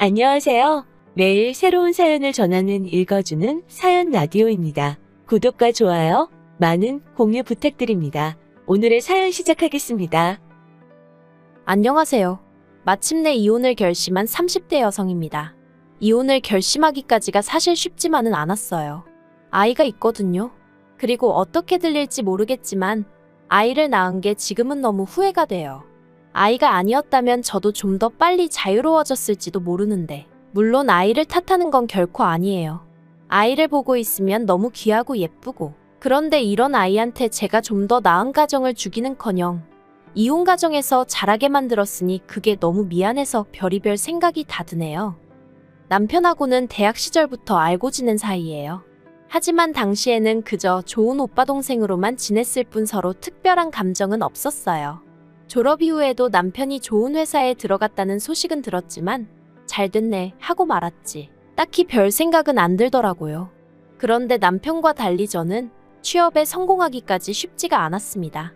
안녕하세요. 매일 새로운 사연을 전하는 읽어주는 사연 라디오입니다. 구독과 좋아요, 많은 공유 부탁드립니다. 오늘의 사연 시작하겠습니다. 안녕하세요. 마침내 이혼을 결심한 30대 여성입니다. 이혼을 결심하기까지가 사실 쉽지만은 않았어요. 아이가 있거든요. 그리고 어떻게 들릴지 모르겠지만 아이를 낳은 게 지금은 너무 후회가 돼요. 아이가 아니었다면 저도 좀 더 빨리 자유로워졌을지도 모르는데, 물론 아이를 탓하는 건 결코 아니에요. 아이를 보고 있으면 너무 귀하고 예쁘고, 그런데 이런 아이한테 제가 좀 더 나은 가정을 주기는커녕 이혼 가정에서 자라게 만들었으니 그게 너무 미안해서 별의별 생각이 다 드네요. 남편하고는 대학 시절부터 알고 지낸 사이예요. 하지만 당시에는 그저 좋은 오빠 동생으로만 지냈을 뿐 서로 특별한 감정은 없었어요. 졸업 이후에도 남편이 좋은 회사에 들어갔다는 소식은 들었지만 잘 됐네 하고 말았지. 딱히 별 생각은 안 들더라고요. 그런데 남편과 달리 저는 취업에 성공하기까지 쉽지가 않았습니다.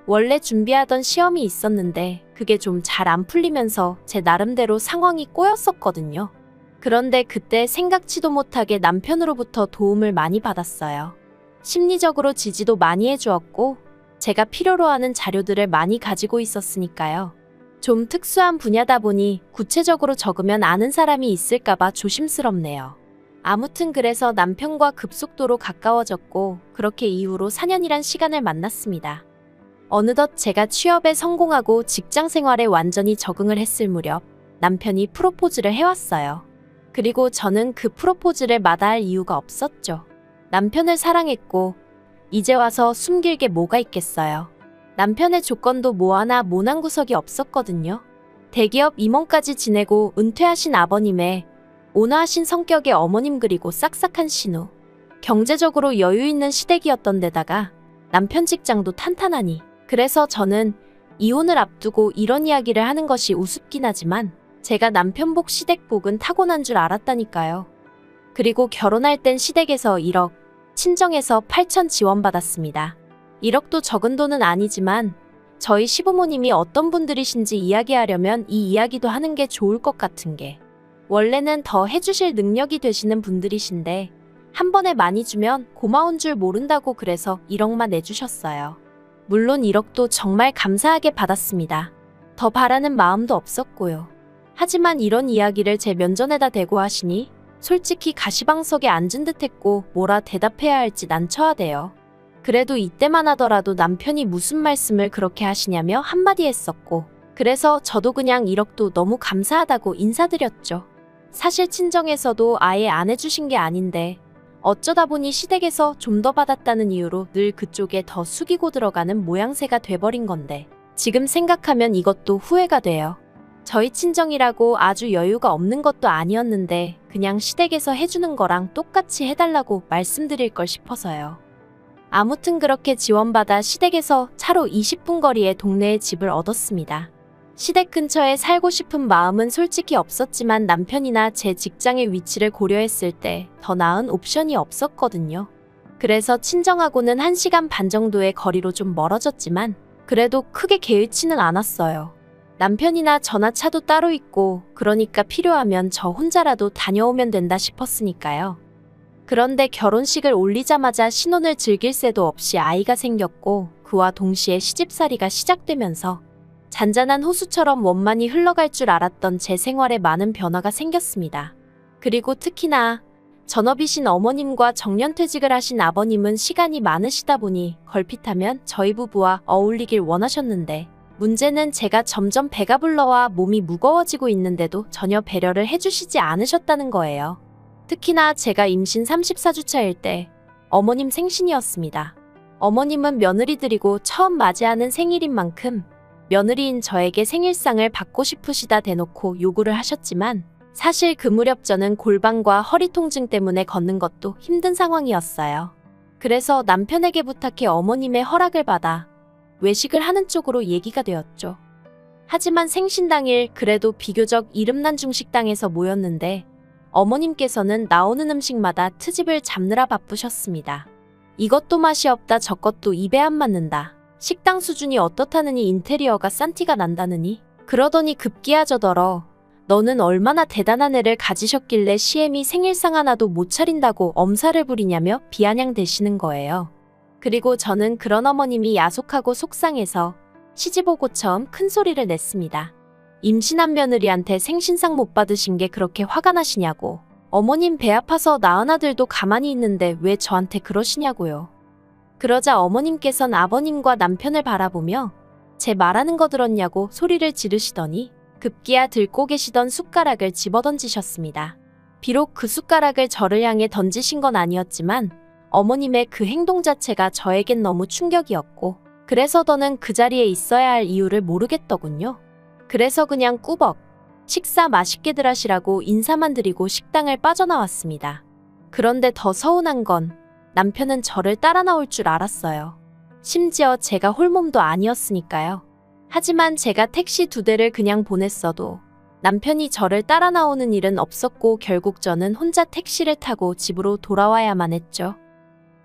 원래 준비하던 시험이 있었는데 그게 좀 잘 안 풀리면서 제 나름대로 상황이 꼬였었거든요. 그런데 그때 생각지도 못하게 남편으로부터 도움을 많이 받았어요. 심리적으로 지지도 많이 해주었고 제가 필요로 하는 자료들을 많이 가지고 있었으니까요. 좀 특수한 분야다 보니 구체적으로 적으면 아는 사람이 있을까봐 조심스럽네요. 아무튼 그래서 남편과 급속도로 가까워졌고 그렇게 이후로 4년이란 시간을 만났습니다. 어느덧 제가 취업에 성공하고 직장 생활에 완전히 적응을 했을 무렵 남편이 프로포즈를 해왔어요. 그리고 저는 그 프로포즈를 마다할 이유가 없었죠. 남편을 사랑했고 이제 와서 숨길 게 뭐가 있겠어요. 남편의 조건도 뭐 하나 모난 구석이 없었거든요. 대기업 임원까지 지내고 은퇴하신 아버님의 온화하신 성격의 어머님 그리고 싹싹한 신우. 경제적으로 여유 있는 시댁이었던 데다가 남편 직장도 탄탄하니. 그래서 저는 이혼을 앞두고 이런 이야기를 하는 것이 우습긴 하지만 제가 남편복 시댁복은 타고난 줄 알았다니까요. 그리고 결혼할 땐 시댁에서 1억, 친정에서 8천 지원받았습니다. 1억도 적은 돈은 아니지만 저희 시부모님이 어떤 분들이신지 이야기하려면 이 이야기도 하는 게 좋을 것 같은 게, 원래는 더 해주실 능력이 되시는 분들이신데 한 번에 많이 주면 고마운 줄 모른다고 그래서 1억만 내주셨어요. 물론 1억도 정말 감사하게 받았습니다. 더 바라는 마음도 없었고요. 하지만 이런 이야기를 제 면전에다 대고 하시니 솔직히 가시방석에 앉은 듯 했고 뭐라 대답해야 할지 난처하대요. 그래도 이때만 하더라도 남편이 무슨 말씀을 그렇게 하시냐며 한마디 했었고, 그래서 저도 그냥 1억도 너무 감사하다고 인사드렸죠. 사실 친정에서도 아예 안 해주신 게 아닌데 어쩌다 보니 시댁에서 좀 더 받았다는 이유로 늘 그쪽에 더 숙이고 들어가는 모양새가 돼버린 건데 지금 생각하면 이것도 후회가 돼요. 저희 친정이라고 아주 여유가 없는 것도 아니었는데 그냥 시댁에서 해주는 거랑 똑같이 해달라고 말씀드릴 걸 싶어서요. 아무튼 그렇게 지원받아 시댁에서 차로 20분 거리의 동네에 집을 얻었습니다. 시댁 근처에 살고 싶은 마음은 솔직히 없었지만 남편이나 제 직장의 위치를 고려했을 때 더 나은 옵션이 없었거든요. 그래서 친정하고는 1시간 반 정도의 거리로 좀 멀어졌지만 그래도 크게 개의치는 않았어요. 남편이나 전화차도 따로 있고 그러니까 필요하면 저 혼자라도 다녀오면 된다 싶었으니까요. 그런데 결혼식을 올리자마자 신혼을 즐길 새도 없이 아이가 생겼고 그와 동시에 시집살이가 시작되면서 잔잔한 호수처럼 원만히 흘러갈 줄 알았던 제 생활에 많은 변화가 생겼습니다. 그리고 특히나 전업이신 어머님과 정년퇴직을 하신 아버님은 시간이 많으시다 보니 걸핏하면 저희 부부와 어울리길 원하셨는데 문제는 제가 점점 배가 불러와 몸이 무거워지고 있는데도 전혀 배려를 해주시지 않으셨다는 거예요. 특히나 제가 임신 34주차일 때 어머님 생신이었습니다. 어머님은 며느리들이고 처음 맞이하는 생일인 만큼 며느리인 저에게 생일상을 받고 싶으시다 대놓고 요구를 하셨지만 사실 그 무렵 저는 골반과 허리 통증 때문에 걷는 것도 힘든 상황이었어요. 그래서 남편에게 부탁해 어머님의 허락을 받아 외식을 하는 쪽으로 얘기가 되었죠. 하지만 생신 당일 그래도 비교적 이름난 중식당에서 모였는데 어머님께서는 나오는 음식마다 트집을 잡느라 바쁘셨습니다. 이것도 맛이 없다 저것도 입에 안 맞는다. 식당 수준이 어떻다느니 인테리어가 싼 티가 난다느니 그러더니 급기야 저더러 너는 얼마나 대단한 애를 가지셨길래 시엠이 생일상 하나도 못 차린다고 엄살을 부리냐며 비아냥대시는 거예요. 그리고 저는 그런 어머님이 야속하고 속상해서 시집오고처럼 큰 소리를 냈습니다. 임신한 며느리한테 생신상 못 받으신 게 그렇게 화가 나시냐고. 어머님 배 아파서 낳은 아들도 가만히 있는데 왜 저한테 그러시냐고요. 그러자 어머님께선 아버님과 남편을 바라보며 제 말하는 거 들었냐고 소리를 지르시더니 급기야 들고 계시던 숟가락을 집어던지셨습니다. 비록 그 숟가락을 저를 향해 던지신 건 아니었지만 어머님의 그 행동 자체가 저에겐 너무 충격이었고 그래서 더는 그 자리에 있어야 할 이유를 모르겠더군요. 그래서 그냥 꾸벅 식사 맛있게들 하시라고 인사만 드리고 식당을 빠져나왔습니다. 그런데 더 서운한 건 남편은 저를 따라 나올 줄 알았어요. 심지어 제가 홀몸도 아니었으니까요. 하지만 제가 택시 2대를 그냥 보냈어도 남편이 저를 따라 나오는 일은 없었고 결국 저는 혼자 택시를 타고 집으로 돌아와야만 했죠.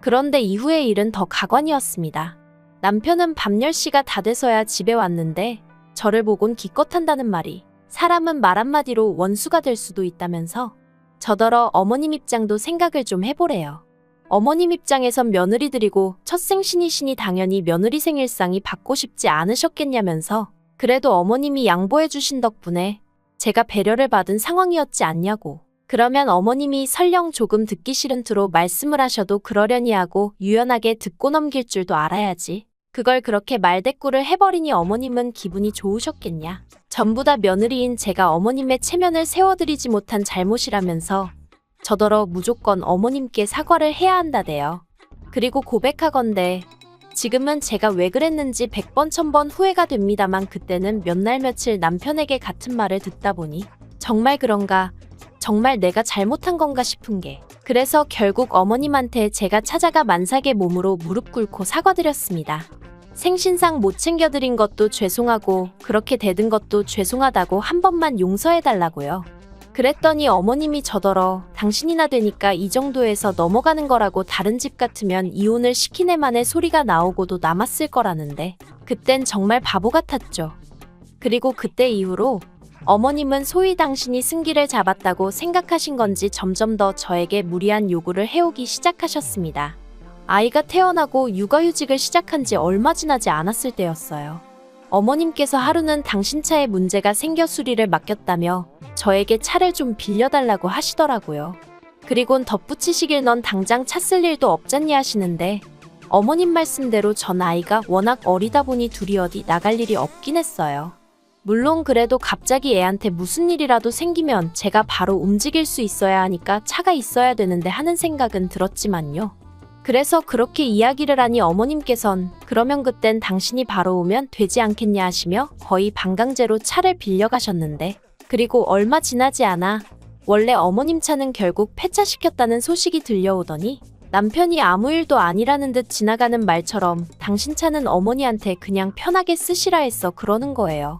그런데 이후의 일은 더 가관이었습니다. 남편은 밤 10시가 다 돼서야 집에 왔는데 저를 보곤 기껏한다는 말이 사람은 말 한마디로 원수가 될 수도 있다면서 저더러 어머님 입장도 생각을 좀 해보래요. 어머님 입장에선 며느리들이고 첫 생신이시니 당연히 며느리 생일상이 받고 싶지 않으셨겠냐면서 그래도 어머님이 양보해 주신 덕분에 제가 배려를 받은 상황이었지 않냐고. 그러면 어머님이 설령 조금 듣기 싫은 투로 말씀을 하셔도 그러려니 하고 유연하게 듣고 넘길 줄도 알아야지. 그걸 그렇게 말대꾸를 해버리니 어머님은 기분이 좋으셨겠냐. 전부 다 며느리인 제가 어머님의 체면을 세워드리지 못한 잘못이라면서 저더러 무조건 어머님께 사과를 해야 한다대요. 그리고 고백하건대 지금은 제가 왜 그랬는지 100번 1000번 후회가 됩니다만 그때는 몇 날 며칠 남편에게 같은 말을 듣다 보니 정말 그런가, 정말 내가 잘못한 건가 싶은 게 그래서 결국 어머님한테 제가 찾아가 만삭의 몸으로 무릎 꿇고 사과드렸습니다. 생신상 못 챙겨드린 것도 죄송하고 그렇게 대든 것도 죄송하다고 한 번만 용서해달라고요. 그랬더니 어머님이 저더러 당신이나 되니까 이 정도에서 넘어가는 거라고 다른 집 같으면 이혼을 시킨 애만의 소리가 나오고도 남았을 거라는데 그땐 정말 바보 같았죠. 그리고 그때 이후로 어머님은 소위 당신이 승기를 잡았다고 생각하신 건지 점점 더 저에게 무리한 요구를 해오기 시작하셨습니다. 아이가 태어나고 육아휴직을 시작한 지 얼마 지나지 않았을 때였어요. 어머님께서 하루는 당신 차에 문제가 생겨 수리를 맡겼다며 저에게 차를 좀 빌려달라고 하시더라고요. 그리곤 덧붙이시길 넌 당장 차 쓸 일도 없잖니 하시는데 어머님 말씀대로 전 아이가 워낙 어리다 보니 둘이 어디 나갈 일이 없긴 했어요. 물론 그래도 갑자기 애한테 무슨 일이라도 생기면 제가 바로 움직일 수 있어야 하니까 차가 있어야 되는데 하는 생각은 들었지만요. 그래서 그렇게 이야기를 하니 어머님께선 그러면 그땐 당신이 바로 오면 되지 않겠냐 하시며 거의 반강제로 차를 빌려가셨는데 그리고 얼마 지나지 않아 원래 어머님 차는 결국 폐차시켰다는 소식이 들려오더니 남편이 아무 일도 아니라는 듯 지나가는 말처럼 당신 차는 어머니한테 그냥 편하게 쓰시라 했어 그러는 거예요.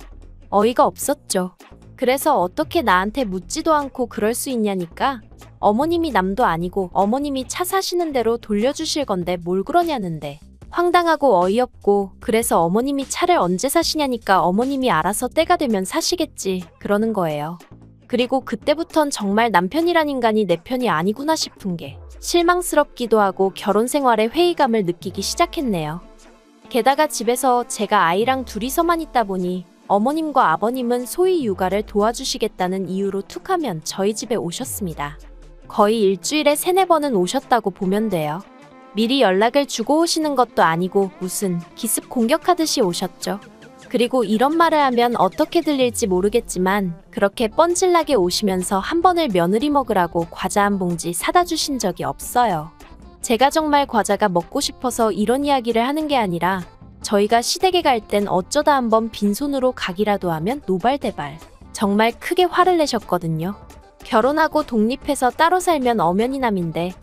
어이가 없었죠. 그래서 어떻게 나한테 묻지도 않고 그럴 수 있냐니까 어머님이 남도 아니고 어머님이 차 사시는 대로 돌려주실 건데 뭘 그러냐는데 황당하고 어이없고 그래서 어머님이 차를 언제 사시냐니까 어머님이 알아서 때가 되면 사시겠지 그러는 거예요. 그리고 그때부턴 정말 남편이란 인간이 내 편이 아니구나 싶은 게 실망스럽기도 하고 결혼 생활에 회의감을 느끼기 시작했네요. 게다가 집에서 제가 아이랑 둘이서만 있다 보니 어머님과 아버님은 소위 육아를 도와주시겠다는 이유로 툭하면 저희 집에 오셨습니다. 거의 일주일에 3-4번은 오셨다고 보면 돼요. 미리 연락을 주고 오시는 것도 아니고 무슨 기습 공격하듯이 오셨죠. 그리고 이런 말을 하면 어떻게 들릴지 모르겠지만 그렇게 뻔질나게 오시면서 한 번을 며느리 먹으라고 과자 한 봉지 사다 주신 적이 없어요. 제가 정말 과자가 먹고 싶어서 이런 이야기를 하는 게 아니라 저희가 시댁에 갈 땐 어쩌다 한번 빈손으로 가기라도 하면 노발대발 정말 크게 화를 내셨거든요. 결혼하고 독립해서 따로 살면 엄연히남인데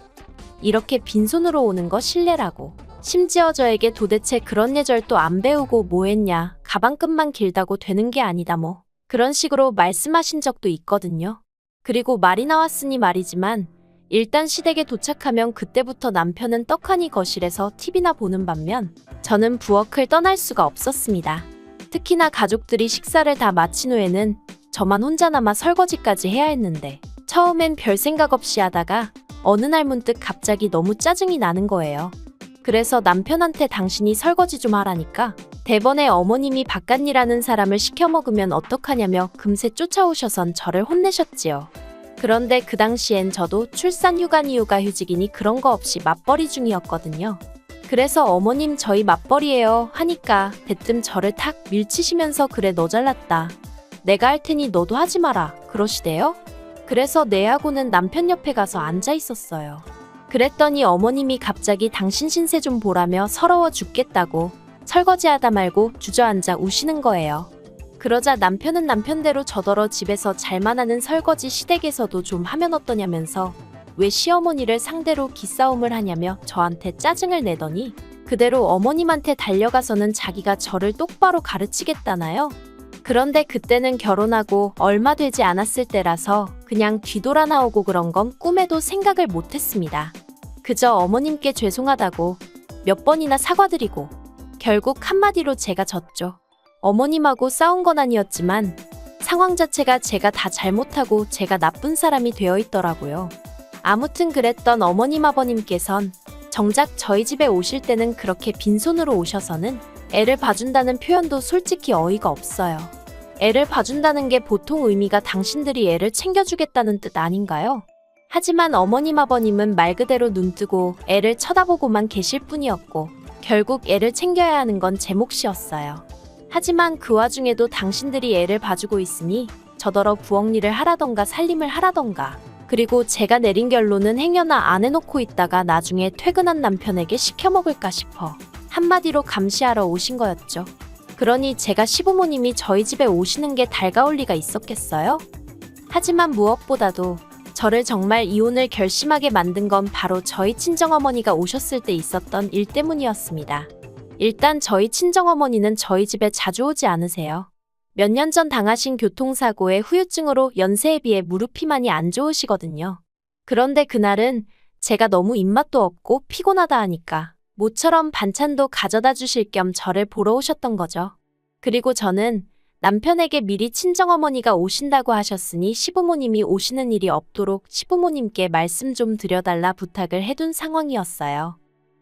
이렇게 빈손으로 오는 거 실례라고. 심지어 저에게 도대체 그런 예절도 안 배우고 뭐 했냐, 가방끈만 길다고 되는 게 아니다 뭐 그런 식으로 말씀하신 적도 있거든요. 그리고 말이 나왔으니 말이지만 일단 시댁에 도착하면 그때부터 남편은 떡하니 거실에서 TV나 보는 반면 저는 부엌을 떠날 수가 없었습니다. 특히나 가족들이 식사를 다 마친 후에는 저만 혼자 남아 설거지까지 해야 했는데 처음엔 별 생각 없이 하다가 어느 날 문득 갑자기 너무 짜증이 나는 거예요. 그래서 남편한테 당신이 설거지 좀 하라니까 대번에 어머님이 바깥일하는 사람을 시켜 먹으면 어떡하냐며 금세 쫓아오셔선 저를 혼내셨지요. 그런데 그 당시엔 저도 출산휴가니 육아휴직이니 그런 거 없이 맞벌이 중이었거든요. 그래서 어머님 저희 맞벌이에요 하니까 대뜸 저를 탁 밀치시면서 그래 너 잘났다. 내가 할 테니 너도 하지 마라 그러시대요. 그래서 내하고는 남편 옆에 가서 앉아 있었어요. 그랬더니 어머님이 갑자기 당신 신세 좀 보라며 서러워 죽겠다고 설거지하다 말고 주저앉아 우시는 거예요. 그러자 남편은 남편대로 저더러 집에서 잘만 하는 설거지 시댁에서도 좀 하면 어떠냐면서 왜 시어머니를 상대로 기싸움을 하냐며 저한테 짜증을 내더니 그대로 어머님한테 달려가서는 자기가 저를 똑바로 가르치겠다나요? 그런데 그때는 결혼하고 얼마 되지 않았을 때라서 그냥 뒤돌아 나오고 그런 건 꿈에도 생각을 못했습니다. 그저 어머님께 죄송하다고 몇 번이나 사과드리고 결국 한마디로 제가 졌죠. 어머님하고 싸운 건 아니었지만 상황 자체가 제가 다 잘못하고 제가 나쁜 사람이 되어 있더라고요. 아무튼 그랬던 어머님 아버님께선 정작 저희 집에 오실 때는 그렇게 빈손으로 오셔서는 애를 봐준다는 표현도 솔직히 어이가 없어요. 애를 봐준다는 게 보통 의미가 당신들이 애를 챙겨주겠다는 뜻 아닌가요? 하지만 어머님 아버님은 말 그대로 눈뜨고 애를 쳐다보고만 계실 뿐이었고 결국 애를 챙겨야 하는 건 제 몫이었어요. 하지만 그 와중에도 당신들이 애를 봐주고 있으니 저더러 부엌일을 하라던가 살림을 하라던가 그리고 제가 내린 결론은 행여나 안 해놓고 있다가 나중에 퇴근한 남편에게 시켜먹을까 싶어 한마디로 감시하러 오신 거였죠. 그러니 제가 시부모님이 저희 집에 오시는 게 달가울 리가 있었겠어요? 하지만 무엇보다도 저를 정말 이혼을 결심하게 만든 건 바로 저희 친정어머니가 오셨을 때 있었던 일 때문이었습니다. 일단 저희 친정어머니는 저희 집에 자주 오지 않으세요. 몇 년 전 당하신 교통사고의 후유증으로 연세에 비해 무릎이 많이 안 좋으시거든요. 그런데 그날은 제가 너무 입맛도 없고 피곤하다 하니까 모처럼 반찬도 가져다 주실 겸 저를 보러 오셨던 거죠. 그리고 저는 남편에게 미리 친정어머니가 오신다고 하셨으니 시부모님이 오시는 일이 없도록 시부모님께 말씀 좀 드려달라 부탁을 해둔 상황이었어요.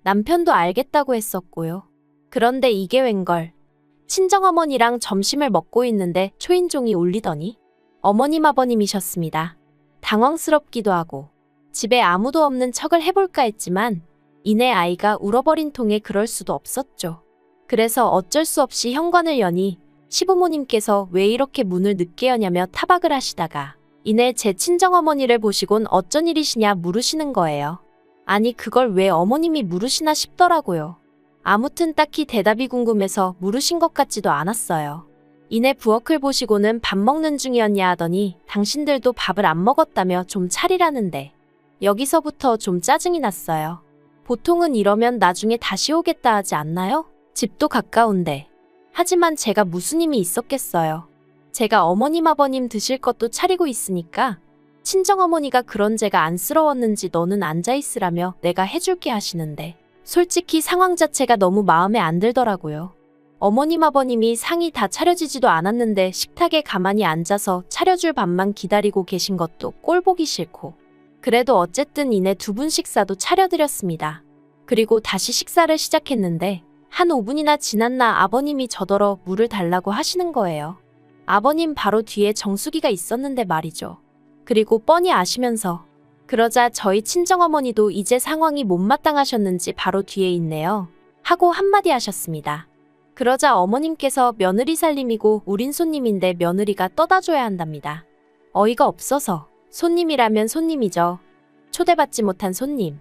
남편도 알겠다고 했었고요. 그런데 이게 웬걸. 친정어머니랑 점심을 먹고 있는데 초인종이 울리더니 어머님 아버님이셨습니다. 당황스럽기도 하고 집에 아무도 없는 척을 해볼까 했지만 이내 아이가 울어버린 통에 그럴 수도 없었죠. 그래서 어쩔 수 없이 현관을 여니 시부모님께서 왜 이렇게 문을 늦게 여냐며 타박을 하시다가 이내 제 친정어머니를 보시곤 어쩐 일이시냐 물으시는 거예요. 아니 그걸 왜 어머님이 물으시나 싶더라고요. 아무튼 딱히 대답이 궁금해서 물으신 것 같지도 않았어요. 이내 부엌을 보시고는 밥 먹는 중이었냐 하더니 당신들도 밥을 안 먹었다며 좀 차리라는데 여기서부터 좀 짜증이 났어요. 보통은 이러면 나중에 다시 오겠다 하지 않나요? 집도 가까운데. 하지만 제가 무슨 힘이 있었겠어요. 제가 어머님 아버님 드실 것도 차리고 있으니까 친정어머니가 그런 제가 안쓰러웠는지 너는 앉아있으라며 내가 해줄게 하시는데 솔직히 상황 자체가 너무 마음에 안 들더라고요. 어머님 아버님이 상이 다 차려지지도 않았는데 식탁에 가만히 앉아서 차려줄 밥만 기다리고 계신 것도 꼴보기 싫고 그래도 어쨌든 이내 두 분 식사도 차려드렸습니다. 그리고 다시 식사를 시작했는데 한 5분이나 지났나 아버님이 저더러 물을 달라고 하시는 거예요. 아버님 바로 뒤에 정수기가 있었는데 말이죠. 그리고 뻔히 아시면서 그러자 저희 친정어머니도 이제 상황이 못마땅하셨는지 바로 뒤에 있네요. 하고 한마디 하셨습니다. 그러자 어머님께서 며느리 살림이고 우린 손님인데 며느리가 떠다줘야 한답니다. 어이가 없어서 손님이라면 손님이죠. 초대받지 못한 손님.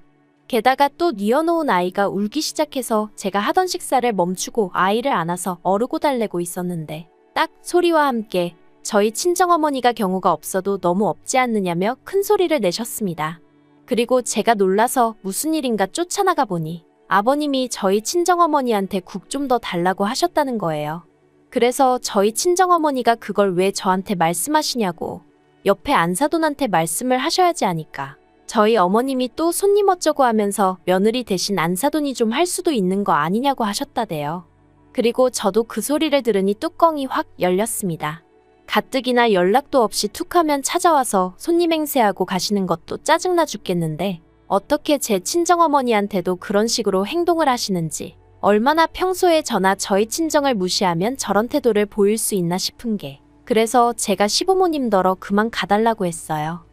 게다가 또 뉘어놓은 아이가 울기 시작해서 제가 하던 식사를 멈추고 아이를 안아서 어르고 달래고 있었는데 딱 소리와 함께 저희 친정어머니가 경우가 없어도 너무 없지 않느냐며 큰 소리를 내셨습니다. 그리고 제가 놀라서 무슨 일인가 쫓아나가 보니 아버님이 저희 친정어머니한테 국 좀 더 달라고 하셨다는 거예요. 그래서 저희 친정어머니가 그걸 왜 저한테 말씀하시냐고 옆에 안사돈한테 말씀을 하셔야지 하니까 저희 어머님이 또 손님 어쩌고 하면서 며느리 대신 안사돈이 좀 할 수도 있는 거 아니냐고 하셨다대요. 그리고 저도 그 소리를 들으니 뚜껑이 확 열렸습니다. 가뜩이나 연락도 없이 툭 하면 찾아와서 손님 행세하고 가시는 것도 짜증나 죽겠는데 어떻게 제 친정어머니한테도 그런 식으로 행동을 하시는지, 얼마나 평소에 저나 저희 친정을 무시하면 저런 태도를 보일 수 있나 싶은 게, 그래서 제가 시부모님더러 그만 가달라고 했어요.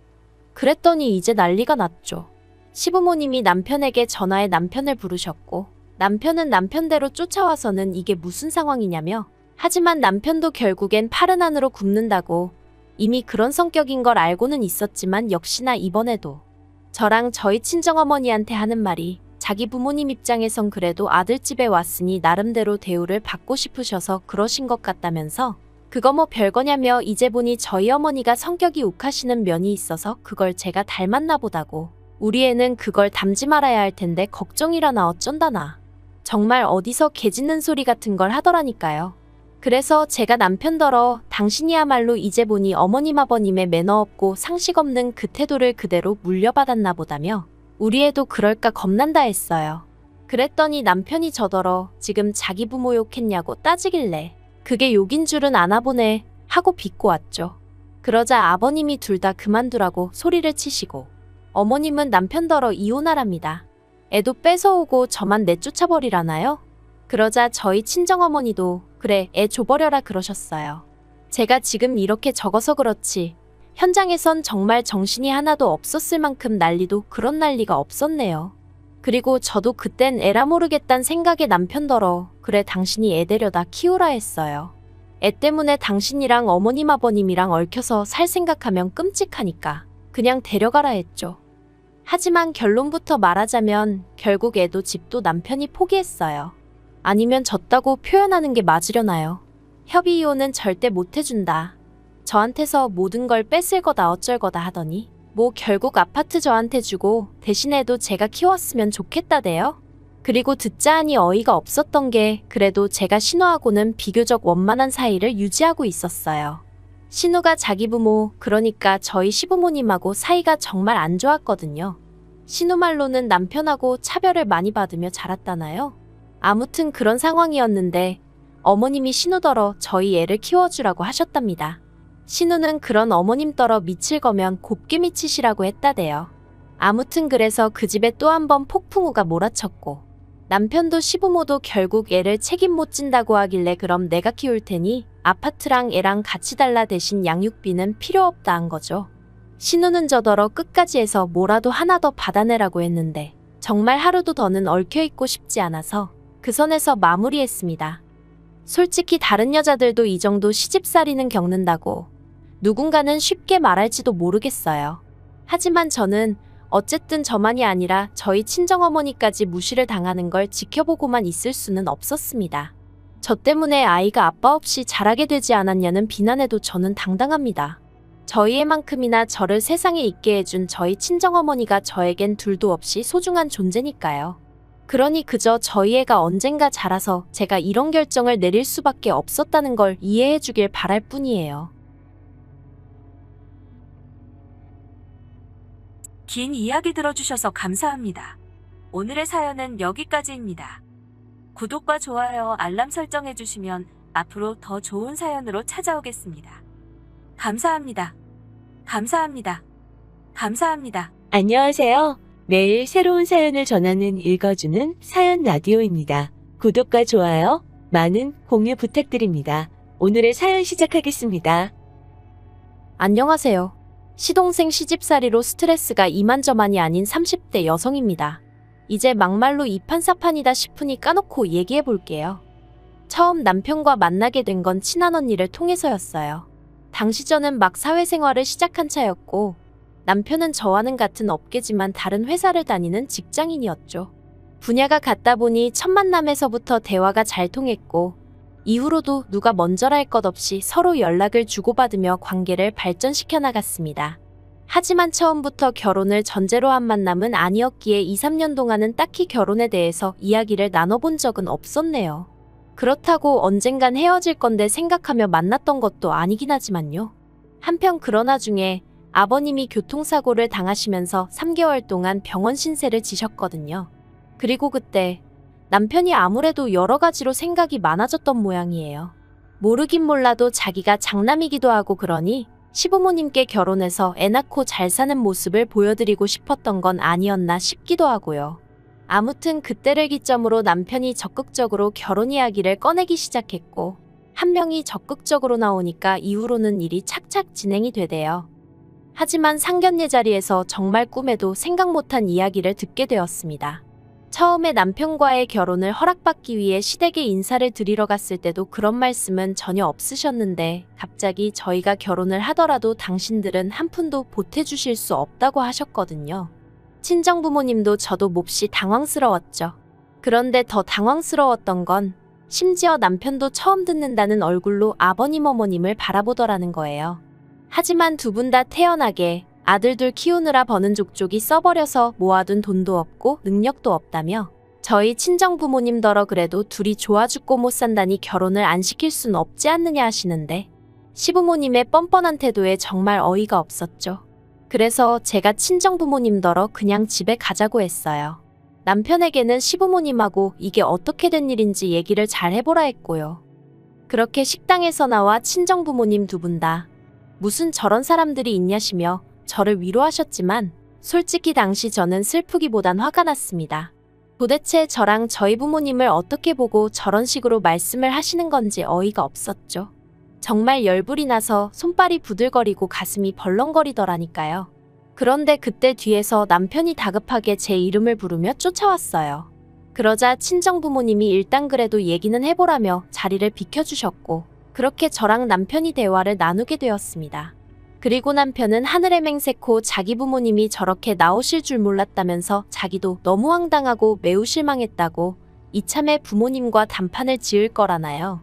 그랬더니 이제 난리가 났죠. 시부모님이 남편에게 전화해 남편을 부르셨고, 남편은 남편대로 쫓아와서는 이게 무슨 상황이냐며, 하지만 남편도 결국엔 팔은 안으로 굽는다고, 이미 그런 성격인 걸 알고는 있었지만 역시나 이번에도 저랑 저희 친정어머니한테 하는 말이, 자기 부모님 입장에선 그래도 아들집에 왔으니 나름대로 대우를 받고 싶으셔서 그러신 것 같다면서, 그거 뭐 별거냐며 이제 보니 저희 어머니가 성격이 욱하시는 면이 있어서 그걸 제가 닮았나 보다고, 우리 애는 그걸 닮지 말아야 할 텐데 걱정이라나 어쩐다나, 정말 어디서 개 짖는 소리 같은 걸 하더라니까요. 그래서 제가 남편더러 당신이야말로 이제 보니 어머님 아버님의 매너 없고 상식 없는 그 태도를 그대로 물려받았나 보다며, 우리 애도 그럴까 겁난다 했어요. 그랬더니 남편이 저더러 지금 자기 부모 욕했냐고 따지길래, 그게 욕인 줄은 아나 보네 하고 비꼬 왔죠. 그러자 아버님이 둘 다 그만두라고 소리를 치시고, 어머님은 남편더러 이혼하랍니다. 애도 뺏어오고 저만 내쫓아버리라나요? 그러자 저희 친정어머니도 그래 애 줘버려라 그러셨어요. 제가 지금 이렇게 적어서 그렇지 현장에선 정말 정신이 하나도 없었을 만큼 난리도 그런 난리가 없었네요. 그리고 저도 그땐 에라 모르겠단 생각에 남편더러 그래 당신이 애 데려다 키우라 했어요. 애 때문에 당신이랑 어머님 아버님이랑 얽혀서 살 생각하면 끔찍하니까 그냥 데려가라 했죠. 하지만 결론부터 말하자면 결국 애도 집도 남편이 포기했어요. 아니면 졌다고 표현하는 게 맞으려나요? 협의 이혼은 절대 못 해준다. 저한테서 모든 걸 뺏을 거다 어쩔 거다 하더니 뭐 결국 아파트 저한테 주고 대신 애도 제가 키웠으면 좋겠다대요. 그리고 듣자 하니 어이가 없었던 게 그래도 제가 신우하고는 비교적 원만한 사이를 유지하고 있었어요. 신우가 자기 부모, 그러니까 저희 시부모님하고 사이가 정말 안 좋았거든요. 신우 말로는 남편하고 차별을 많이 받으며 자랐다나요? 아무튼 그런 상황이었는데 어머님이 신우더러 저희 애를 키워주라고 하셨답니다. 신우는 그런 어머님더러 미칠 거면 곱게 미치시라고 했다대요. 아무튼 그래서 그 집에 또 한 번 폭풍우가 몰아쳤고, 남편도 시부모도 결국 애를 책임 못 진다고 하길래 그럼 내가 키울 테니 아파트랑 애랑 같이 달라 대신 양육비는 필요 없다 한 거죠. 신우는 저더러 끝까지 해서 뭐라도 하나 더 받아내라고 했는데 정말 하루도 더는 얽혀있고 싶지 않아서 그 선에서 마무리했습니다. 솔직히 다른 여자들도 이 정도 시집살이는 겪는다고 누군가는 쉽게 말할지도 모르겠어요. 하지만 저는 어쨌든 저만이 아니라 저희 친정어머니까지 무시를 당하는 걸 지켜보고만 있을 수는 없었습니다. 저 때문에 아이가 아빠 없이 자라게 되지 않았냐는 비난에도 저는 당당합니다. 저희 애만큼이나 저를 세상에 있게 해준 저희 친정어머니가 저에겐 둘도 없이 소중한 존재니까요. 그러니 그저 저희 애가 언젠가 자라서 제가 이런 결정을 내릴 수밖에 없었다는 걸 이해해 주길 바랄 뿐이에요. 긴 이야기 들어주셔서 감사합니다. 오늘의 사연은 여기까지입니다. 구독과 좋아요, 알람 설정해주시면 앞으로 더 좋은 사연으로 찾아오겠습니다. 감사합니다. 감사합니다. 감사합니다. 안녕하세요. 매일 새로운 사연을 전하는 읽어주는 사연 라디오입니다. 구독과 좋아요, 많은 공유 부탁드립니다. 오늘의 사연 시작하겠습니다. 안녕하세요. 시동생 시집살이로 스트레스가 이만저만이 아닌 30대 여성입니다. 이제 막말로 이판사판이다 싶으니 까놓고 얘기해 볼게요. 처음 남편과 만나게 된 건 친한 언니를 통해서였어요. 당시 저는 막 사회생활을 시작한 차였고, 남편은 저와는 같은 업계지만 다른 회사를 다니는 직장인이었죠. 분야가 같다 보니 첫 만남에서부터 대화가 잘 통했고, 이후로도 누가 먼저랄 것 없이 서로 연락을 주고받으며 관계를 발전시켜 나갔습니다. 하지만 처음부터 결혼을 전제로 한 만남은 아니었기에 2, 3년 동안은 딱히 결혼에 대해서 이야기를 나눠본 적은 없었네요. 그렇다고 언젠간 헤어질 건데 생각하며 만났던 것도 아니긴 하지만요. 한편 그러나 중에 아버님이 교통사고를 당하시면서 3개월 동안 병원 신세를 지셨거든요. 그리고 그때 남편이 아무래도 여러 가지로 생각이 많아졌던 모양이에요. 모르긴 몰라도 자기가 장남이기도 하고 그러니 시부모님께 결혼해서 애 낳고 잘 사는 모습을 보여드리고 싶었던 건 아니었나 싶기도 하고요. 아무튼 그때를 기점으로 남편이 적극적으로 결혼 이야기를 꺼내기 시작했고 한 명이 적극적으로 나오니까 이후로는 일이 착착 진행이 되대요. 하지만 상견례 자리에서 정말 꿈에도 생각 못한 이야기를 듣게 되었습니다. 처음에 남편과의 결혼을 허락받기 위해 시댁에 인사를 드리러 갔을 때도 그런 말씀은 전혀 없으셨는데 갑자기 저희가 결혼을 하더라도 당신들은 한 푼도 보태주실 수 없다고 하셨거든요. 친정부모님도 저도 몹시 당황스러웠죠. 그런데 더 당황스러웠던 건 심지어 남편도 처음 듣는다는 얼굴로 아버님 어머님을 바라보더라는 거예요. 하지만 두 분 다 태연하게 아들둘 키우느라 버는 족족이 써버려서 모아둔 돈도 없고 능력도 없다며 저희 친정부모님더러 그래도 둘이 좋아 죽고 못 산다니 결혼을 안 시킬 순 없지 않느냐 하시는데 시부모님의 뻔뻔한 태도에 정말 어이가 없었죠. 그래서 제가 친정부모님더러 그냥 집에 가자고 했어요. 남편에게는 시부모님하고 이게 어떻게 된 일인지 얘기를 잘 해보라 했고요. 그렇게 식당에서 나와 친정부모님 두 분 다 무슨 저런 사람들이 있냐시며 저를 위로하셨지만 솔직히 당시 저는 슬프기보단 화가 났습니다. 도대체 저랑 저희 부모님을 어떻게 보고 저런 식으로 말씀을 하시는 건지 어이가 없었죠. 정말 열불이 나서 손발이 부들거리고 가슴이 벌렁거리더라니까요. 그런데 그때 뒤에서 남편이 다급하게 제 이름을 부르며 쫓아왔어요. 그러자 친정부모님이 일단 그래도 얘기는 해보라며 자리를 비켜주셨고 그렇게 저랑 남편이 대화를 나누게 되었습니다. 그리고 남편은 하늘에 맹세코 자기 부모님이 저렇게 나오실 줄 몰랐다면서 자기도 너무 황당하고 매우 실망했다고 이참에 부모님과 단판을 지을 거라나요.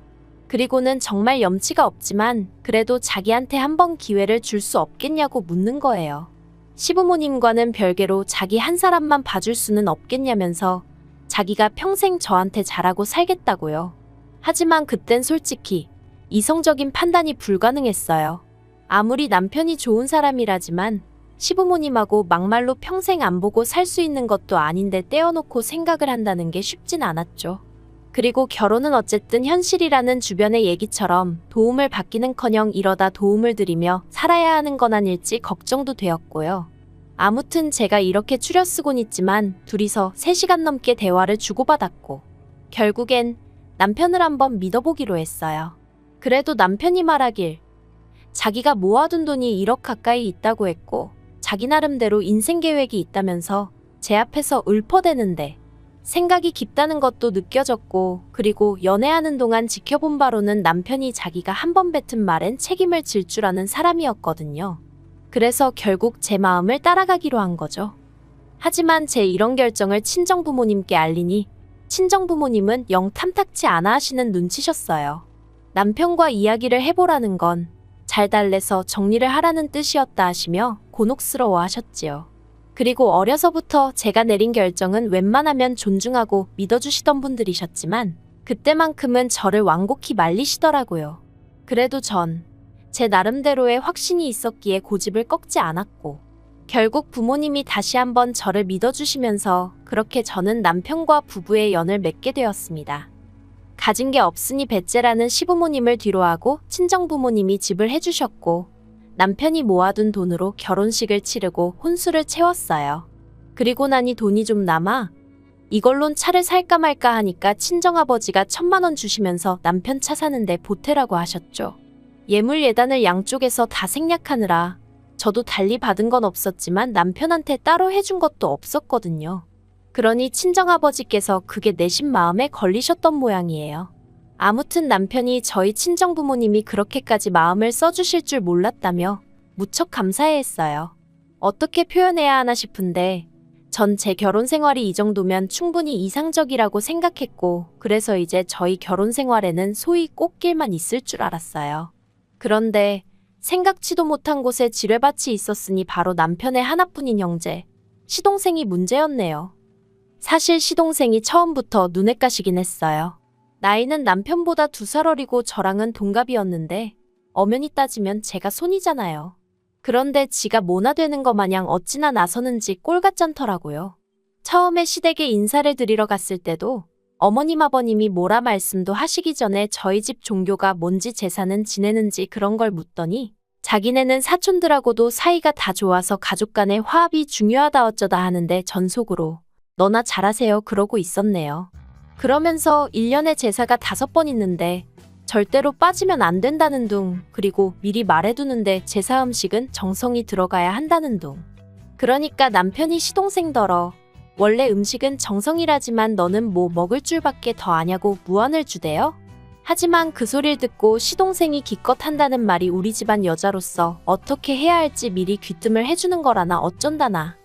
그리고는 정말 염치가 없지만 그래도 자기한테 한 번 기회를 줄 수 없겠냐고 묻는 거예요. 시부모님과는 별개로 자기 한 사람만 봐줄 수는 없겠냐면서 자기가 평생 저한테 잘하고 살겠다고요. 하지만 그땐 솔직히 이성적인 판단이 불가능했어요. 아무리 남편이 좋은 사람이라지만 시부모님하고 막말로 평생 안 보고 살 수 있는 것도 아닌데 떼어놓고 생각을 한다는 게 쉽진 않았죠. 그리고 결혼은 어쨌든 현실이라는 주변의 얘기처럼 도움을 받기는커녕 이러다 도움을 드리며 살아야 하는 건 아닐지 걱정도 되었고요. 아무튼 제가 이렇게 추려쓰곤 있지만 둘이서 3시간 넘게 대화를 주고받았고 결국엔 남편을 한번 믿어보기로 했어요. 그래도 남편이 말하길 자기가 모아둔 돈이 1억 가까이 있다고 했고 자기 나름대로 인생 계획이 있다면서 제 앞에서 읊어대는데 생각이 깊다는 것도 느껴졌고 그리고 연애하는 동안 지켜본 바로는 남편이 자기가 한 번 뱉은 말엔 책임을 질 줄 아는 사람이었거든요. 그래서 결국 제 마음을 따라가기로 한 거죠. 하지만 제 이런 결정을 친정부모님께 알리니 친정부모님은 영 탐탁치 않아 하시는 눈치셨어요. 남편과 이야기를 해보라는 건 잘 달래서 정리를 하라는 뜻이었다 하시며 곤혹스러워 하셨지요. 그리고 어려서부터 제가 내린 결정은 웬만하면 존중하고 믿어주시던 분들이셨지만 그때만큼은 저를 완곡히 말리시더라고요. 그래도 전 제 나름대로의 확신이 있었기에 고집을 꺾지 않았고 결국 부모님이 다시 한번 저를 믿어주시면서 그렇게 저는 남편과 부부의 연을 맺게 되었습니다. 가진 게 없으니 배째라는 시부모님을 뒤로하고 친정부모님이 집을 해주셨고 남편이 모아둔 돈으로 결혼식을 치르고 혼수를 채웠어요. 그리고 나니 돈이 좀 남아 이걸론 차를 살까 말까 하니까 친정아버지가 1,000만 원 주시면서 남편 차 사는데 보태라고 하셨죠. 예물 예단을 양쪽에서 다 생략하느라 저도 달리 받은 건 없었지만 남편한테 따로 해준 것도 없었거든요. 그러니 친정아버지께서 그게 내심 마음에 걸리셨던 모양이에요. 아무튼 남편이 저희 친정부모님이 그렇게까지 마음을 써주실 줄 몰랐다며 무척 감사해했어요. 어떻게 표현해야 하나 싶은데 전 제 결혼 생활이 이 정도면 충분히 이상적이라고 생각했고 그래서 이제 저희 결혼 생활에는 소위 꽃길만 있을 줄 알았어요. 그런데 생각지도 못한 곳에 지뢰밭이 있었으니 바로 남편의 하나뿐인 형제, 시동생이 문제였네요. 사실 시동생이 처음부터 눈에 까시긴 했어요. 나이는 남편보다 2살 어리고 저랑은 동갑이었는데 엄연히 따지면 제가 손이잖아요. 그런데 지가 모나 되는 거 마냥 어찌나 나서는지 꼴같잖더라고요. 처음에 시댁에 인사를 드리러 갔을 때도 어머님 아버님이 뭐라 말씀도 하시기 전에 저희 집 종교가 뭔지 제사는 지내는지 그런 걸 묻더니 자기네는 사촌들하고도 사이가 다 좋아서 가족 간의 화합이 중요하다 어쩌다 하는데 전 속으로 너나 잘하세요 그러고 있었네요. 그러면서 1년에 제사가 5번 있는데 절대로 빠지면 안 된다는 둥, 그리고 미리 말해두는데 제사 음식은 정성이 들어가야 한다는 둥. 그러니까 남편이 시동생더러 원래 음식은 정성이라지만 너는 뭐 먹을 줄밖에 더 아냐고 무안을 주대요. 하지만 그 소리를 듣고 시동생이 기껏 한다는 말이 우리 집안 여자로서 어떻게 해야 할지 미리 귀뜸을 해주는 거라나 어쩐다나.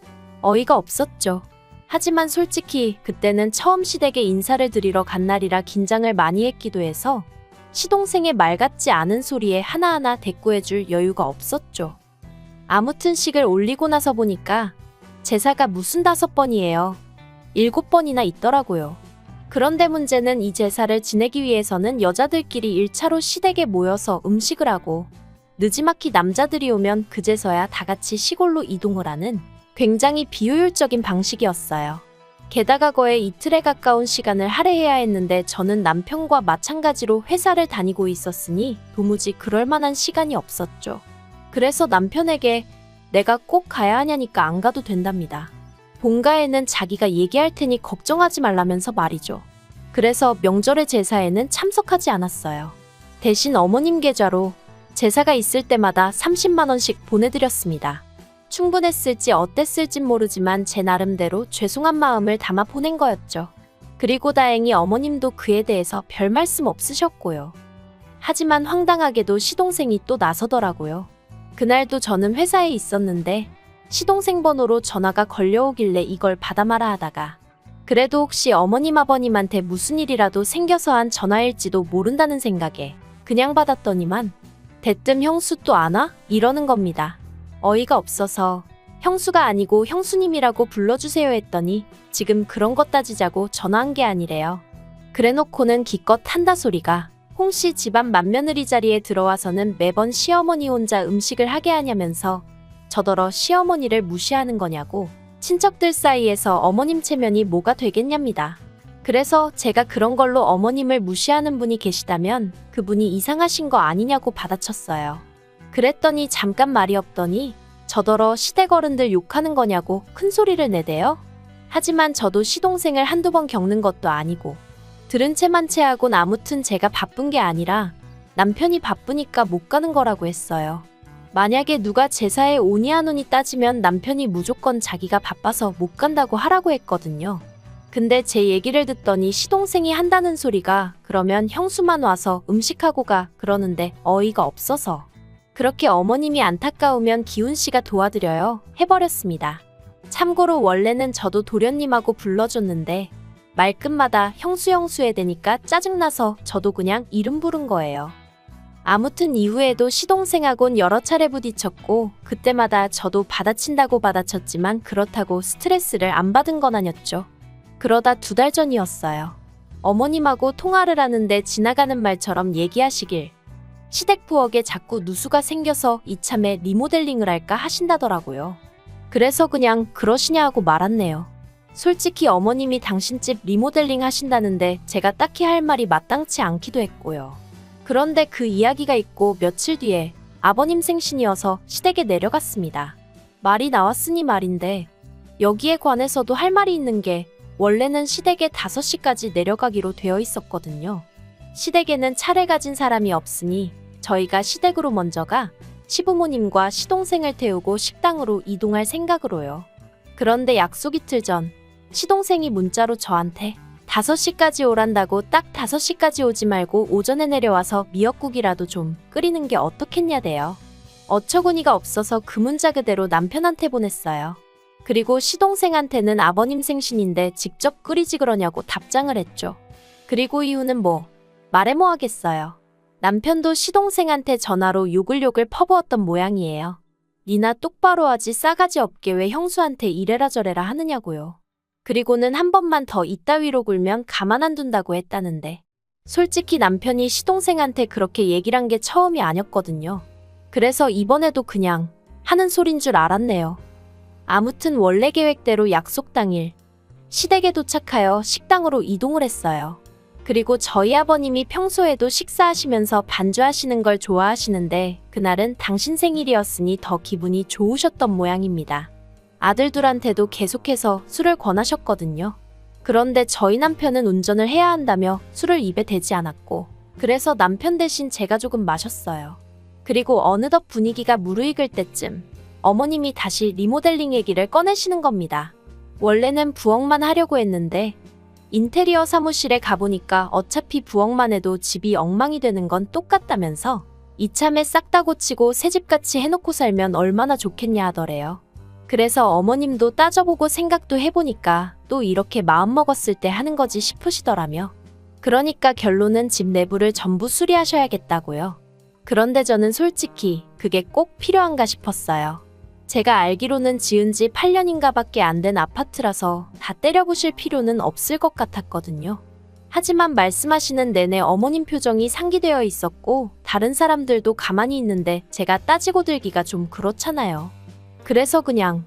어이가 없었죠. 하지만 솔직히 그때는 처음 시댁에 인사를 드리러 간 날이라 긴장을 많이 했기도 해서 시동생의 말 같지 않은 소리에 하나하나 대꾸해줄 여유가 없었죠. 아무튼 식을 올리고 나서 보니까 제사가 무슨 5번이에요. 7번이나 있더라고요. 그런데 문제는 이 제사를 지내기 위해서는 여자들끼리 1차로 시댁에 모여서 음식을 하고 느지막이 남자들이 오면 그제서야 다 같이 시골로 이동을 하는 굉장히 비효율적인 방식이었어요. 게다가 거의 이틀에 가까운 시간을 할애해야 했는데 저는 남편과 마찬가지로 회사를 다니고 있었으니 도무지 그럴 만한 시간이 없었죠. 그래서 남편에게 내가 꼭 가야 하냐니까 안 가도 된답니다. 본가에는 자기가 얘기할 테니 걱정하지 말라면서 말이죠. 그래서 명절의 제사에는 참석하지 않았어요. 대신 어머님 계좌로 제사가 있을 때마다 30만 원씩 보내드렸습니다. 충분했을지 어땠을진 모르지만 제 나름대로 죄송한 마음을 담아 보낸 거였죠. 그리고 다행히 어머님도 그에 대해서 별 말씀 없으셨고요. 하지만 황당하게도 시동생이 또 나서더라고요. 그날도 저는 회사에 있었는데 시동생 번호로 전화가 걸려오길래 이걸 받아마라 하다가 그래도 혹시 어머님 아버님한테 무슨 일이라도 생겨서 한 전화일지도 모른다는 생각에 그냥 받았더니만 대뜸 형수 또 안 와? 이러는 겁니다. 어이가 없어서 형수가 아니고 형수님이라고 불러주세요 했더니 지금 그런 것 따지자고 전화한 게 아니래요. 그래놓고는 기껏 한다 소리가 홍씨 집안 맏며느리 자리에 들어와서는 매번 시어머니 혼자 음식을 하게 하냐면서 저더러 시어머니를 무시하는 거냐고 친척들 사이에서 어머님 체면이 뭐가 되겠냐입니다. 그래서 제가 그런 걸로 어머님을 무시하는 분이 계시다면 그분이 이상하신 거 아니냐고 받아쳤어요. 그랬더니 잠깐 말이 없더니 저더러 시댁 어른들 욕하는 거냐고 큰 소리를 내대요. 하지만 저도 시동생을 한두 번 겪는 것도 아니고 들은 채만 채하곤 아무튼 제가 바쁜 게 아니라 남편이 바쁘니까 못 가는 거라고 했어요. 만약에 누가 제사에 오니 안 오니 따지면 남편이 무조건 자기가 바빠서 못 간다고 하라고 했거든요. 근데 제 얘기를 듣더니 시동생이 한다는 소리가 그러면 형수만 와서 음식하고 가 그러는데 어이가 없어서 그렇게 어머님이 안타까우면 기훈씨가 도와드려요 해버렸습니다. 참고로 원래는 저도 도련님하고 불러줬는데 말끝마다 형수 해대니까 짜증나서 저도 그냥 이름 부른 거예요. 아무튼 이후에도 시동생하곤 여러 차례 부딪혔고 그때마다 저도 받아친다고 받아쳤지만 그렇다고 스트레스를 안 받은 건 아니었죠. 그러다 2달 전이었어요. 어머님하고 통화를 하는데 지나가는 말처럼 얘기하시길 시댁 부엌에 자꾸 누수가 생겨서 이참에 리모델링을 할까 하신다더라고요. 그래서 그냥 그러시냐 하고 말았네요. 솔직히 어머님이 당신 집 리모델링 하신다는데 제가 딱히 할 말이 마땅치 않기도 했고요. 그런데 그 이야기가 있고 며칠 뒤에 아버님 생신이어서 시댁에 내려갔습니다. 말이 나왔으니 말인데 여기에 관해서도 할 말이 있는 게 원래는 시댁에 5시까지 내려가기로 되어 있었거든요. 시댁에는 차를 가진 사람이 없으니 저희가 시댁으로 먼저 가 시부모님과 시동생을 태우고 식당으로 이동할 생각으로요. 그런데 약속 이틀 전 시동생이 문자로 저한테 5시까지 오란다고 딱 5시까지 오지 말고 오전에 내려와서 미역국이라도 좀 끓이는 게 어떻겠냐대요. 어처구니가 없어서 그 문자 그대로 남편한테 보냈어요. 그리고 시동생한테는 아버님 생신인데 직접 끓이지 그러냐고 답장을 했죠. 그리고 이유는 뭐 말해 뭐 하겠어요. 남편도 시동생한테 전화로 욕을 퍼부었던 모양이에요. 니나 똑바로 하지 싸가지 없게 왜 형수한테 이래라 저래라 하느냐고요. 그리고는 한 번만 더 이따위로 굴면 가만 안 둔다고 했다는데 솔직히 남편이 시동생한테 그렇게 얘기를 한 게 처음이 아니었거든요. 그래서 이번에도 그냥 하는 소린 줄 알았네요. 아무튼 원래 계획대로 약속 당일 시댁에 도착하여 식당으로 이동을 했어요. 그리고 저희 아버님이 평소에도 식사하시면서 반주하시는 걸 좋아하시는데 그날은 당신 생일이었으니 더 기분이 좋으셨던 모양입니다. 아들들한테도 계속해서 술을 권하셨거든요. 그런데 저희 남편은 운전을 해야 한다며 술을 입에 대지 않았고 그래서 남편 대신 제가 조금 마셨어요. 그리고 어느덧 분위기가 무르익을 때쯤 어머님이 다시 리모델링 얘기를 꺼내시는 겁니다. 원래는 부엌만 하려고 했는데 인테리어 사무실에 가보니까 어차피 부엌만 해도 집이 엉망이 되는 건 똑같다면서 이참에 싹 다 고치고 새집같이 해놓고 살면 얼마나 좋겠냐 하더래요. 그래서 어머님도 따져보고 생각도 해보니까 또 이렇게 마음먹었을 때 하는 거지 싶으시더라며. 그러니까 결론은 집 내부를 전부 수리하셔야겠다고요. 그런데 저는 솔직히 그게 꼭 필요한가 싶었어요. 제가 알기로는 지은 지 8년인가 밖에 안 된 아파트라서 다 때려부실 필요는 없을 것 같았거든요. 하지만 말씀하시는 내내 어머님 표정이 상기되어 있었고 다른 사람들도 가만히 있는데 제가 따지고 들기가 좀 그렇잖아요. 그래서 그냥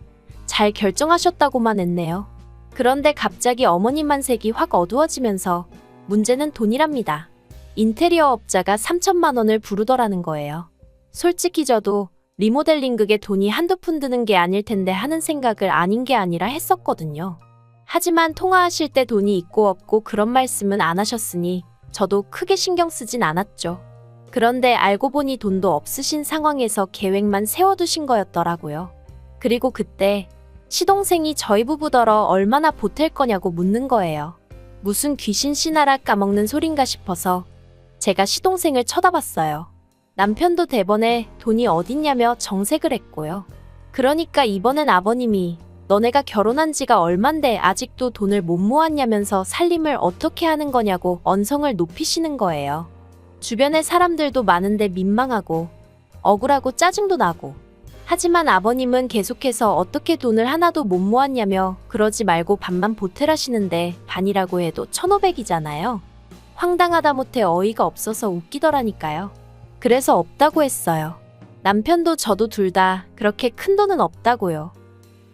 잘 결정하셨다고만 했네요. 그런데 갑자기 어머님만 색이 확 어두워지면서 문제는 돈이랍니다. 인테리어 업자가 3천만 원을 부르더라는 거예요. 솔직히 저도 리모델링 그게 돈이 한두 푼 드는 게 아닐 텐데 하는 생각을 아닌 게 아니라 했었거든요. 하지만 통화하실 때 돈이 있고 없고 그런 말씀은 안 하셨으니 저도 크게 신경 쓰진 않았죠. 그런데 알고 보니 돈도 없으신 상황에서 계획만 세워두신 거였더라고요. 그리고 그때 시동생이 저희 부부더러 얼마나 보탤 거냐고 묻는 거예요. 무슨 귀신 씨나라 까먹는 소린가 싶어서 제가 시동생을 쳐다봤어요. 남편도 대번에 돈이 어딨냐며 정색을 했고요. 그러니까 이번엔 아버님이 너네가 결혼한 지가 얼만데 아직도 돈을 못 모았냐면서 살림을 어떻게 하는 거냐고 언성을 높이시는 거예요. 주변에 사람들도 많은데 민망하고 억울하고 짜증도 나고. 하지만 아버님은 계속해서 어떻게 돈을 하나도 못 모았냐며 그러지 말고 반만 보태라시는데 반이라고 해도 1,500이잖아요. 황당하다 못해 어이가 없어서 웃기더라니까요. 그래서 없다고 했어요. 남편도 저도 둘 다 그렇게 큰 돈은 없다고요.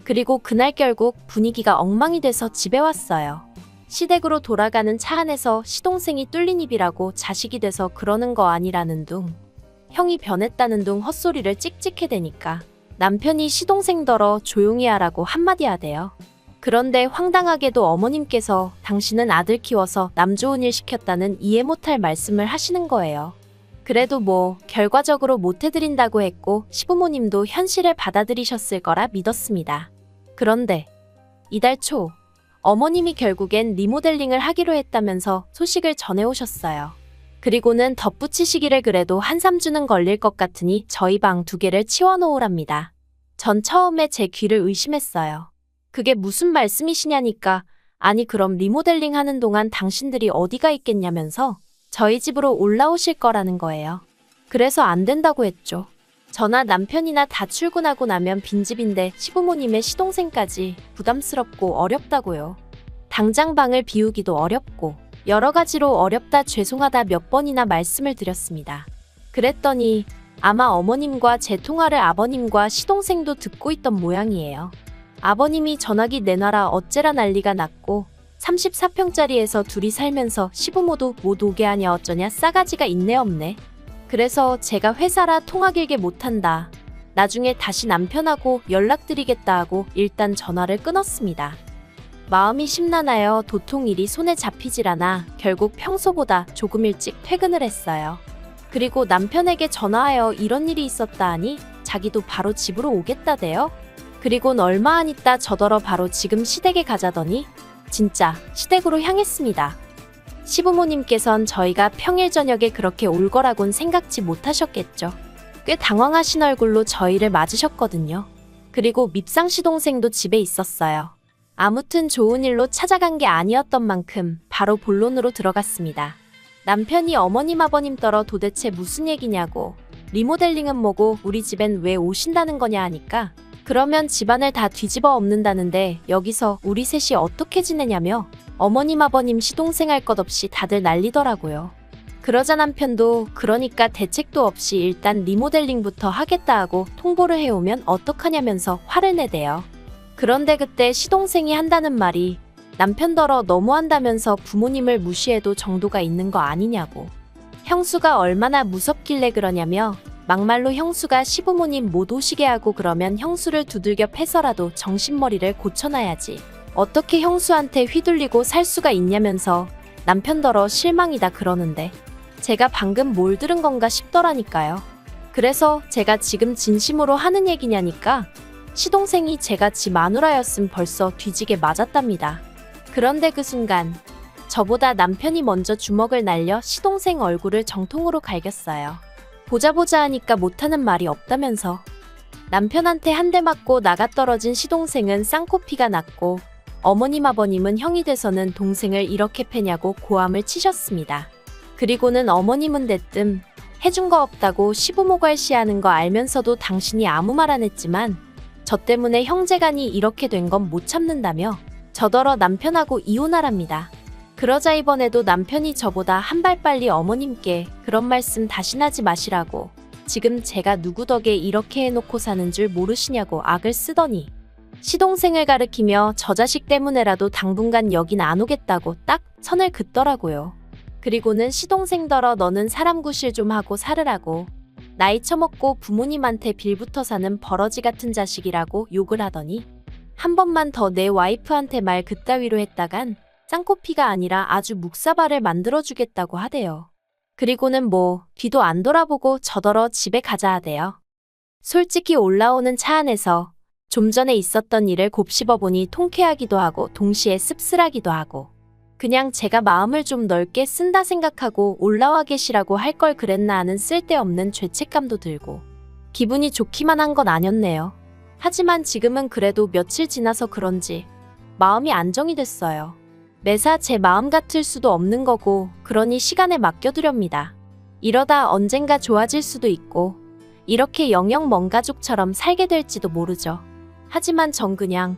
그리고 그날 결국 분위기가 엉망이 돼서 집에 왔어요. 시댁으로 돌아가는 차 안에서 시동생이 뚫린 입이라고 자식이 돼서 그러는 거 아니라는 둥, 형이 변했다는 둥 헛소리를 찍찍해대니까 남편이 시동생더러 조용히 하라고 한마디 하대요. 그런데 황당하게도 어머님께서 당신은 아들 키워서 남 좋은 일 시켰다는 이해 못할 말씀을 하시는 거예요. 그래도 뭐 결과적으로 못 해드린다고 했고 시부모님도 현실을 받아들이셨을 거라 믿었습니다. 그런데 이달 초 어머님이 결국엔 리모델링을 하기로 했다면서 소식을 전해오셨어요. 그리고는 덧붙이시기를 그래도 한 3주는 걸릴 것 같으니 저희 방 2개를 치워놓으랍니다. 전 처음에 제 귀를 의심했어요. 그게 무슨 말씀이시냐니까 아니 그럼 리모델링 하는 동안 당신들이 어디가 있겠냐면서 저희 집으로 올라오실 거라는 거예요. 그래서 안 된다고 했죠. 저나 남편이나 다 출근하고 나면 빈집인데 시부모님의 시동생까지 부담스럽고 어렵다고요. 당장 방을 비우기도 어렵고 여러 가지로 어렵다 죄송하다 몇 번이나 말씀을 드렸습니다. 그랬더니 아마 어머님과 제 통화를 아버님과 시동생도 듣고 있던 모양이에요. 아버님이 전화기 내놔라 어째라 난리가 났고 34평짜리에서 둘이 살면서 시부모도 못 오게 하냐 어쩌냐 싸가지가 있네 없네. 그래서 제가 회사라 통화 길게 못한다. 나중에 다시 남편하고 연락드리겠다 하고 일단 전화를 끊었습니다. 마음이 심란하여 도통 일이 손에 잡히질 않아 결국 평소보다 조금 일찍 퇴근을 했어요. 그리고 남편에게 전화하여 이런 일이 있었다 하니 자기도 바로 집으로 오겠다대요. 그리곤 얼마 안 있다 저더러 바로 지금 시댁에 가자더니 진짜 시댁으로 향했습니다. 시부모님께선 저희가 평일 저녁에 그렇게 올 거라곤 생각지 못하셨겠죠. 꽤 당황하신 얼굴로 저희를 맞으셨거든요. 그리고 밉상 시동생도 집에 있었어요. 아무튼 좋은 일로 찾아간 게 아니었던 만큼 바로 본론으로 들어갔습니다. 남편이 어머님 아버님 떨어 도대체 무슨 얘기냐고 리모델링은 뭐고 우리 집엔 왜 오신다는 거냐 하니까 그러면 집안을 다 뒤집어 엎는다는데 여기서 우리 셋이 어떻게 지내냐며 어머님 아버님 시동생 할 것 없이 다들 난리더라고요. 그러자 남편도 그러니까 대책도 없이 일단 리모델링부터 하겠다 하고 통보를 해오면 어떡하냐면서 화를 내대요. 그런데 그때 시동생이 한다는 말이 남편더러 너무한다면서 부모님을 무시해도 정도가 있는 거 아니냐고. 형수가 얼마나 무섭길래 그러냐며 막말로 형수가 시부모님 못 오시게 하고 그러면 형수를 두들겨 패서라도 정신머리를 고쳐놔야지. 어떻게 형수한테 휘둘리고 살 수가 있냐면서 남편더러 실망이다 그러는데 제가 방금 뭘 들은 건가 싶더라니까요. 그래서 제가 지금 진심으로 하는 얘기냐니까 시동생이 제가 지 마누라였음 벌써 뒤지게 맞았답니다. 그런데 그 순간 저보다 남편이 먼저 주먹을 날려 시동생 얼굴을 정통으로 갈겼어요. 보자 하니까 못하는 말이 없다면서. 남편한테 한 대 맞고 나가떨어진 시동생은 쌍코피가 났고 어머님 아버님은 형이 돼서는 동생을 이렇게 패냐고 고함을 치셨습니다. 그리고는 어머님은 대뜸 해준 거 없다고 시부모 괄시하는 거 알면서도 당신이 아무 말 안 했지만 저 때문에 형제간이 이렇게 된 건 못 참는다며 저더러 남편하고 이혼하랍니다. 그러자 이번에도 남편이 저보다 한 발 빨리 어머님께 그런 말씀 다신 하지 마시라고 지금 제가 누구 덕에 이렇게 해놓고 사는 줄 모르시냐고 악을 쓰더니 시동생을 가리키며 저 자식 때문에라도 당분간 여긴 안 오겠다고 딱 선을 긋더라고요. 그리고는 시동생더러 너는 사람 구실 좀 하고 살으라고 나이 처먹고 부모님한테 빌붙어 사는 버러지 같은 자식이라고 욕을 하더니 한 번만 더 내 와이프한테 말 그따위로 했다간 쌍코피가 아니라 아주 묵사발을 만들어주겠다고 하대요. 그리고는 뭐 뒤도 안 돌아보고 저더러 집에 가자 하대요. 솔직히 올라오는 차 안에서 좀 전에 있었던 일을 곱씹어보니 통쾌하기도 하고 동시에 씁쓸하기도 하고 그냥 제가 마음을 좀 넓게 쓴다 생각하고 올라와 계시라고 할 걸 그랬나 하는 쓸데없는 죄책감도 들고 기분이 좋기만 한 건 아니었네요. 하지만 지금은 그래도 며칠 지나서 그런지 마음이 안정이 됐어요. 매사 제 마음 같을 수도 없는 거고 그러니 시간에 맡겨두렵니다. 이러다 언젠가 좋아질 수도 있고 이렇게 영영 먼 가족처럼 살게 될지도 모르죠. 하지만 전 그냥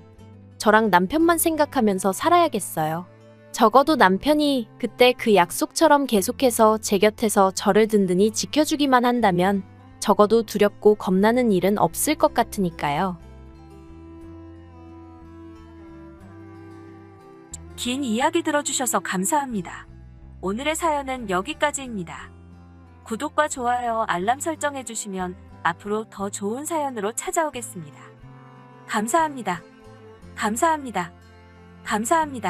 저랑 남편만 생각하면서 살아야겠어요. 적어도 남편이 그때 그 약속처럼 계속해서 제 곁에서 저를 든든히 지켜주기만 한다면 적어도 두렵고 겁나는 일은 없을 것 같으니까요. 긴 이야기 들어주셔서 감사합니다. 오늘의 사연은 여기까지입니다. 구독과 좋아요, 알람 설정해주시면 앞으로 더 좋은 사연으로 찾아오겠습니다. 감사합니다. 감사합니다. 감사합니다.